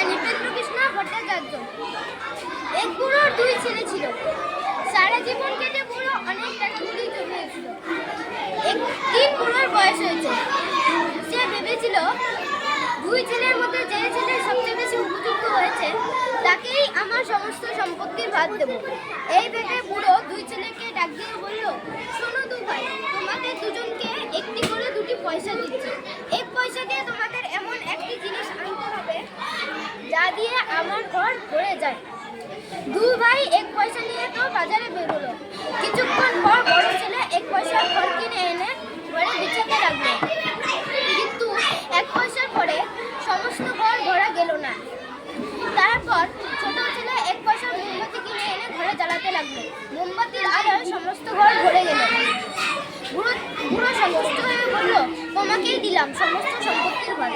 নৃপেন্দ্র কৃষ্ণ ভট্টাচার্য। এক বুড়োর দুই ছেলে ছিল। সারা জীবন কেটে বুড়ো অনেক টাকা কড়ি জমিয়েছিল। একদিন বুড়োর বয়স হয়েছে। সে ভেবেছিল দুই ছেলের মধ্যে যে ছেলে সবচেয়ে বেশি উপযুক্ত হয়েছে তাকেই আমার সমস্ত সম্পত্তির ভাগ দেব। এই ভেবে বুড়ো দুই ছেলেকে ডাক দিয়ে বলল, শোনো দু ভাই, তোমাদের দুজনকে একটি করে দুটি পয়সা দিচ্ছি। এক পয়সা দিয়ে তোমাদের এমন একটি জিনিস আনতে হবে যা দিয়ে আমার ঘর ভরে যায়। দু ভাই এক পয়সা নিয়ে তো বাজারে বেরোলো। কিছুক্ষণ পর বড় ছেলে এক পয়সার ঘর কিনে এনে ঘরে বিছাতে লাগলো। কিন্তু এক পয়সার পরে সমস্ত ঘর ভরা গেল না। তারপর ছোট ছেলে এক পয়সার মোমবাতি কিনে এনে ঘরে জ্বালাতে লাগলো। মোমবাতির আলোয় সমস্ত ঘর ভরে গেল। বুড়ো সন্তুষ্ট হয়ে বলল, তোমাকেই দিলাম সমস্ত সম্পত্তির ভাগ।